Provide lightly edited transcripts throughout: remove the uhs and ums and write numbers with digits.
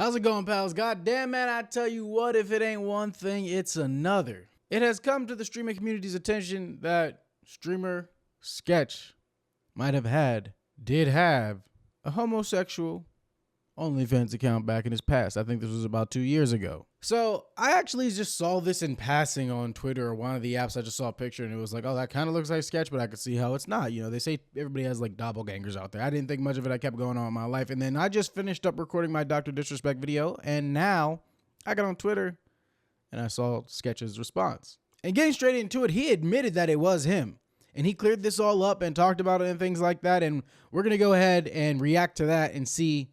How's it going, pals? God damn, man, I tell you what, if it ain't one thing, it's another. It has come to the streaming community's attention that streamer Sketch did have a homosexual OnlyFans account back in his past. I think this was about 2 years ago. So I actually just saw this in passing on Twitter or one of the apps. I just saw a picture and it was like, oh, that kind of looks like Sketch, but I could see how it's not. You know, they say everybody has like doppelgangers out there. I didn't think much of it. I kept going on in my life. And then I just finished up recording my Dr. Disrespect video. And now I got on Twitter and I saw Sketch's response. And getting straight into it, he admitted that it was him. And he cleared this all up and talked about it and things like that. And we're going to go ahead and react to that and see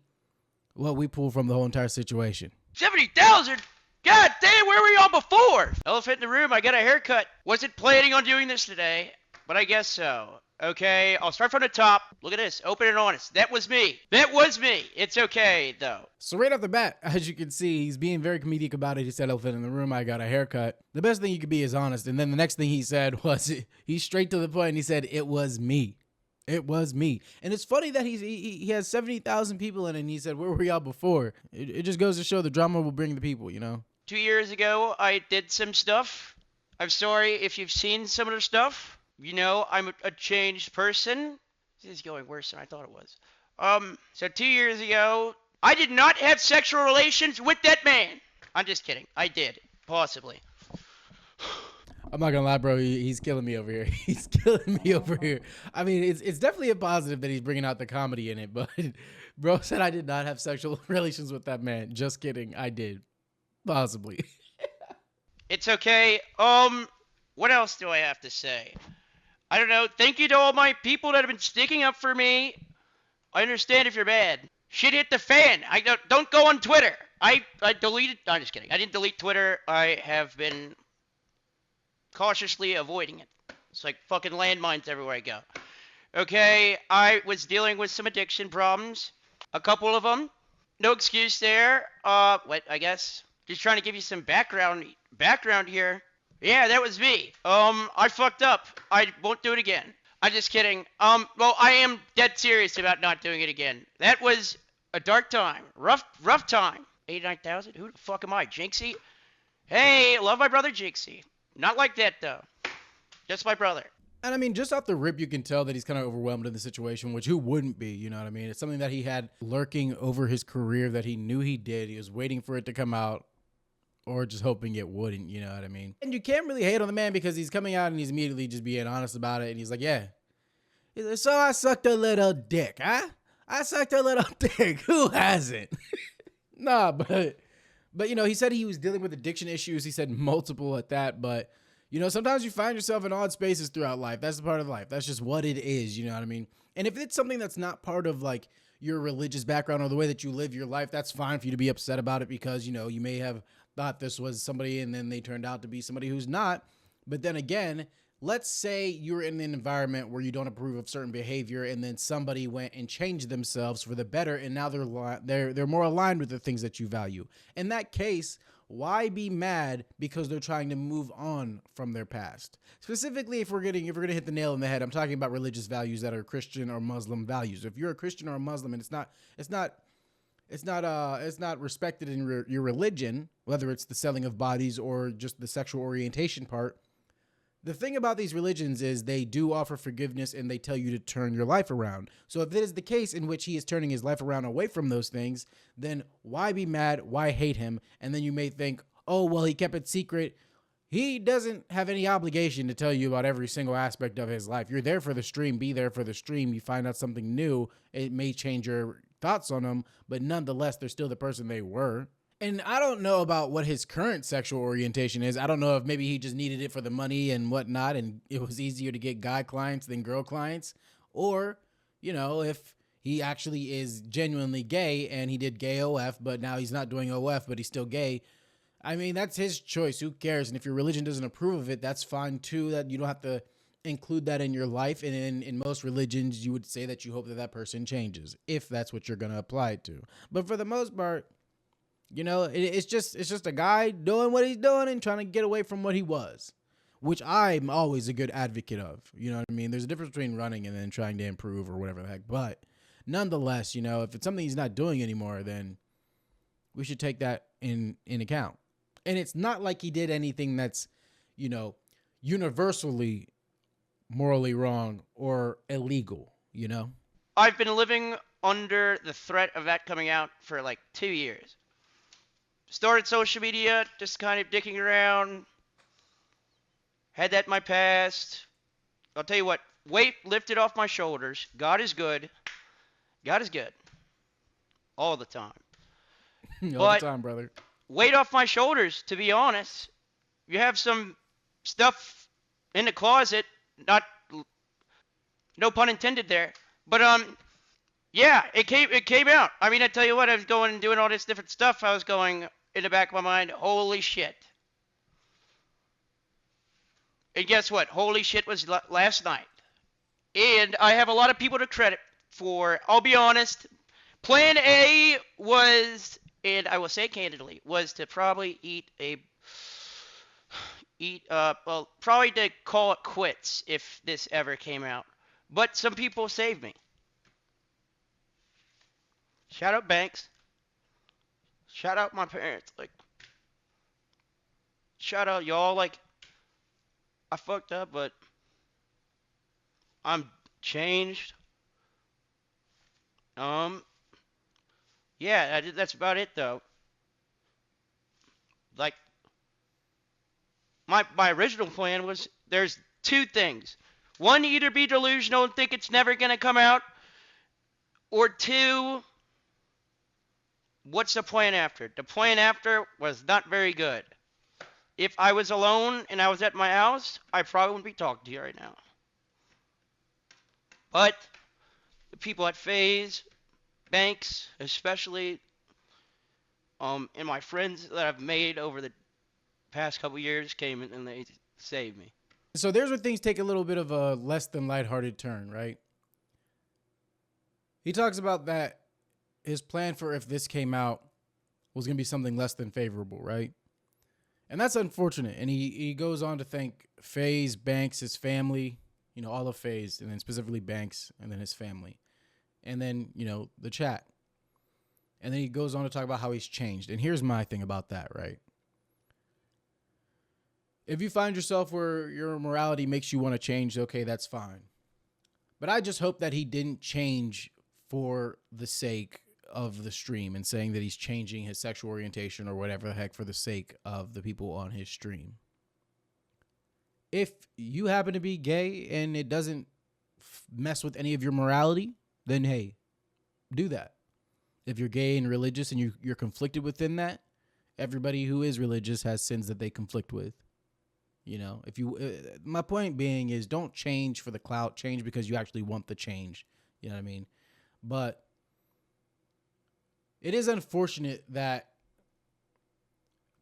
what we pull from the whole entire situation. 70,000? God damn, where were y'all before? Elephant in the room, I got a haircut. Wasn't planning on doing this today, but I guess so. Okay, I'll start from the top. Look at this, open and honest. That was me. It's okay, though. So right off the bat, as you can see, he's being very comedic about it. He said, elephant in the room, I got a haircut. The best thing you could be is honest. And then the next thing he said was, he's straight to the point, and he said, it was me. It was me. And it's funny that he has 70,000 people in it, and he said, where were y'all before? It just goes to show the drama will bring the people, you know? 2 years ago, I did some stuff. I'm sorry if you've seen some of the stuff. You know, I'm a changed person. This is going worse than I thought it was. So 2 years ago, I did not have sexual relations with that man. I'm just kidding. I did. Possibly. I'm not gonna lie, bro. He's killing me over here. He's killing me over here. I mean, it's definitely a positive that he's bringing out the comedy in it, but bro said I did not have sexual relations with that man. Just kidding. I did. Possibly. It's okay. What else do I have to say? I don't know. Thank you to all my people that have been sticking up for me. I understand if you're mad. Shit hit the fan. I don't go on Twitter. I deleted. I'm just kidding. I didn't delete Twitter. I have been cautiously avoiding it. It's like fucking landmines everywhere I go. Okay, I was dealing with some addiction problems. A couple of them. No excuse there. I guess. Just trying to give you some background here. Yeah, that was me. I fucked up. I won't do it again. I'm just kidding. Well, I am dead serious about not doing it again. That was a dark time. Rough time. 89,000? Who the fuck am I? Jinxie? Hey, love my brother Jinxie. Not like that, though. Just my brother. And I mean, just off the rip, you can tell that he's kind of overwhelmed in the situation, which who wouldn't be, you know what I mean? It's something that he had lurking over his career that he knew he did. He was waiting for it to come out or just hoping it wouldn't, you know what I mean? And you can't really hate on the man because he's coming out and he's immediately just being honest about it. And he's like, yeah. He's like, so I sucked a little dick, huh? I sucked a little dick. Who hasn't? Nah, but you know, he said he was dealing with addiction issues. He said multiple at that, but you know, sometimes you find yourself in odd spaces throughout life. That's the part of life. That's just what it is, you know what I mean? And if it's something that's not part of like your religious background or the way that you live your life, that's fine for you to be upset about it because, you know, you may have thought this was somebody and then they turned out to be somebody who's not. But then again, let's say you're in an environment where you don't approve of certain behavior and then somebody went and changed themselves for the better and now they're more aligned with the things that you value. In that case, why be mad because they're trying to move on from their past? Specifically, if we're gonna hit the nail on the head, I'm talking about religious values that are Christian or Muslim values. If you're a Christian or a Muslim and it's not respected in your religion, whether it's the selling of bodies or just the sexual orientation part. The thing about these religions is they do offer forgiveness and they tell you to turn your life around. So if it is the case in which he is turning his life around away from those things, then why be mad? Why hate him? And then you may think, oh, well, he kept it secret. He doesn't have any obligation to tell you about every single aspect of his life. You're there for the stream. Be there for the stream. You find out something new. It may change your thoughts on them, but nonetheless, they're still the person they were. And I don't know about what his current sexual orientation is. I don't know if maybe he just needed it for the money and whatnot, and it was easier to get guy clients than girl clients. Or, you know, if he actually is genuinely gay and he did gay OF, but now he's not doing OF, but he's still gay. I mean, that's his choice. Who cares? And if your religion doesn't approve of it, that's fine too. That you don't have to include that in your life. And in most religions, you would say that you hope that that person changes, if that's what you're going to apply it to. But for the most part, you know, it's just a guy doing what he's doing and trying to get away from what he was, which I'm always a good advocate of. You know what I mean? There's a difference between running and then trying to improve or whatever the heck. But nonetheless, you know, if it's something he's not doing anymore, then we should take that in account. And it's not like he did anything that's, universally morally wrong or illegal, I've been living under the threat of that coming out for like 2 years. Started social media, just kind of dicking around. Had that in my past. I'll tell you what, weight lifted off my shoulders. God is good. God is good. All the time. All But the time, brother. weight off my shoulders, to be honest. You have some stuff in the closet, not, no pun intended there. But yeah, it came out. I mean, I tell you what, I was going and doing all this different stuff. I was going in the back of my mind, holy shit. And guess what? Holy shit was last night. And I have a lot of people to credit for, I'll be honest, plan A was, and I will say candidly, was to probably probably to call it quits if this ever came out. But some people saved me. Shout out Banks. Shout out my parents. Like, shout out y'all. Like, I fucked up, but I'm changed. Yeah, that's about it though. Like, my original plan was there's two things. One, either be delusional and think it's never gonna come out, or two, what's the plan after? The plan after was not very good. If I was alone and I was at my house, I probably wouldn't be talking to you right now. But the people at FaZe, Banks, especially, and my friends that I've made over the past couple years came in and they saved me. So there's where things take a little bit of a less than lighthearted turn, right? He talks about that his plan for if this came out was going to be something less than favorable, right? And that's unfortunate. And he goes on to thank FaZe, Banks, his family, all of FaZe, and then specifically Banks, and then his family. And then, the chat. And then he goes on to talk about how he's changed. And here's my thing about that, right? If you find yourself where your morality makes you want to change, okay, that's fine. But I just hope that he didn't change for the sake of the stream and saying that he's changing his sexual orientation or whatever the heck for the sake of the people on his stream. If you happen to be gay and it doesn't mess with any of your morality, then hey, do that. If you're gay and religious and you're conflicted within that, everybody who is religious has sins that they conflict with. If you, my point being is don't change for the clout, change because you actually want the change. You know what I mean? But it is unfortunate that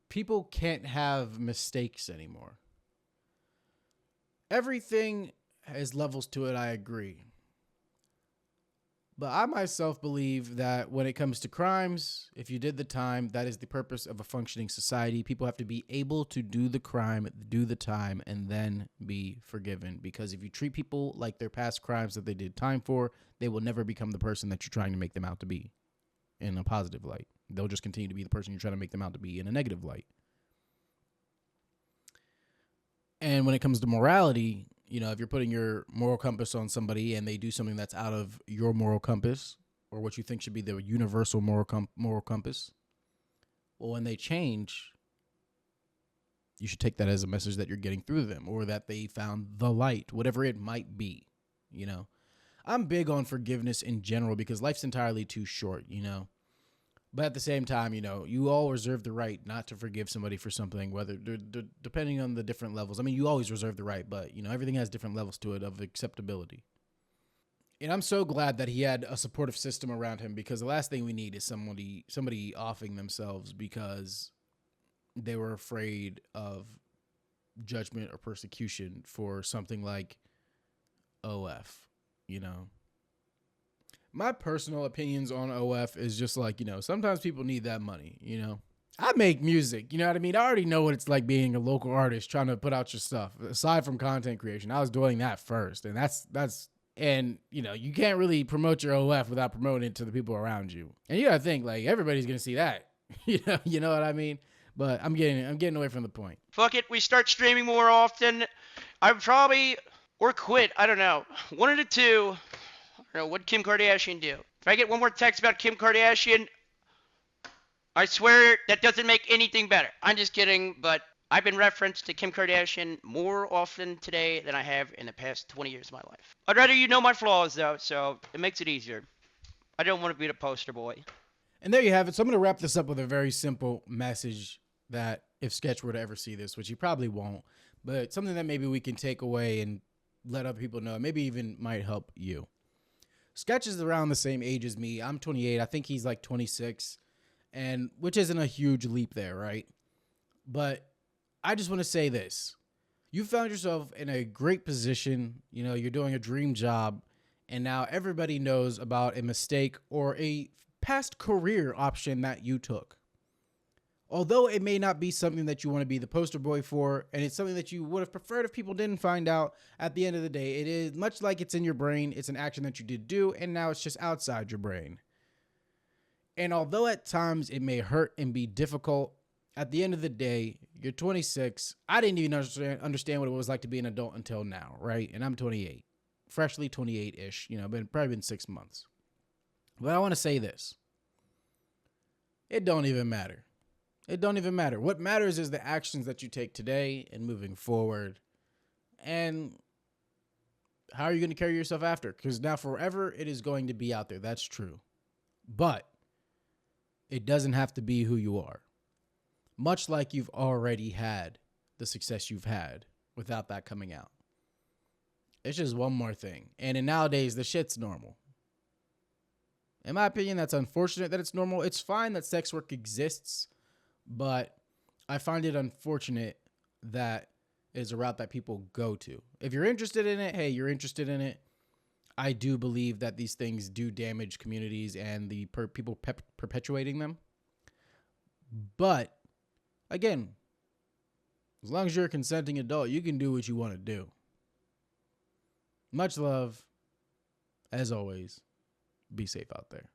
people can't have mistakes anymore. Everything has levels to it, I agree. But I myself believe that when it comes to crimes, if you did the time, that is the purpose of a functioning society. People have to be able to do the crime, do the time, and then be forgiven. Because if you treat people like their past crimes that they did time for, they will never become the person that you're trying to make them out to be in a positive light. They'll just continue to be the person you're trying to make them out to be in a negative light. And when it comes to morality, if you're putting your moral compass on somebody and they do something that's out of your moral compass or what you think should be the universal moral compass, well, when they change, you should take that as a message that you're getting through to them or that they found the light, whatever it might be. I'm big on forgiveness in general because life's entirely too short, But at the same time, you all reserve the right not to forgive somebody for something, whether depending on the different levels. I mean, you always reserve the right, but everything has different levels to it of acceptability. And I'm so glad that he had a supportive system around him because the last thing we need is somebody offing themselves because they were afraid of judgment or persecution for something like OF, My personal opinions on OF is just like, sometimes people need that money, I make music, you know what I mean? I already know what it's like being a local artist trying to put out your stuff. Aside from content creation, I was doing that first. And you can't really promote your OF without promoting it to the people around you. And you gotta think, like, everybody's gonna see that. You know what I mean? But I'm getting away from the point. Fuck it, we start streaming more often. I would probably or quit. I don't know. One of the two. I don't know what Kim Kardashian do. If I get one more text about Kim Kardashian, I swear that doesn't make anything better. I'm just kidding, but I've been referenced to Kim Kardashian more often today than I have in the past 20 years of my life. I'd rather you know my flaws though, so it makes it easier. I don't want to be the poster boy. And there you have it. So I'm going to wrap this up with a very simple message that if Sketch were to ever see this, which he probably won't, but something that maybe we can take away and let other people know, maybe even might help you. Sketch is around the same age as me. I'm 28. I think he's like 26, and which isn't a huge leap there, right? But I just want to say this. You found yourself in a great position. You know, you're doing a dream job, and now everybody knows about a mistake or a past career option that you took. Although it may not be something that you want to be the poster boy for, and it's something that you would have preferred if people didn't find out, at the end of the day, it is much like it's in your brain. It's an action that you did do, and now it's just outside your brain. And although at times it may hurt and be difficult, at the end of the day, you're 26. I didn't even understand what it was like to be an adult until now, right? And I'm 28, freshly 28-ish, probably been 6 months. But I want to say this. It don't even matter. It don't even matter. What matters is the actions that you take today and moving forward. And how are you going to carry yourself after? Because now forever it is going to be out there. That's true. But it doesn't have to be who you are. Much like you've already had the success you've had without that coming out. It's just one more thing. And nowadays, the shit's normal. In my opinion, that's unfortunate that it's normal. It's fine that sex work exists, but I find it unfortunate that is a route that people go to. If you're interested in it, hey, you're interested in it. I do believe that these things do damage communities and the people perpetuating them. But again, as long as you're a consenting adult, you can do what you want to do. Much love. As always, be safe out there.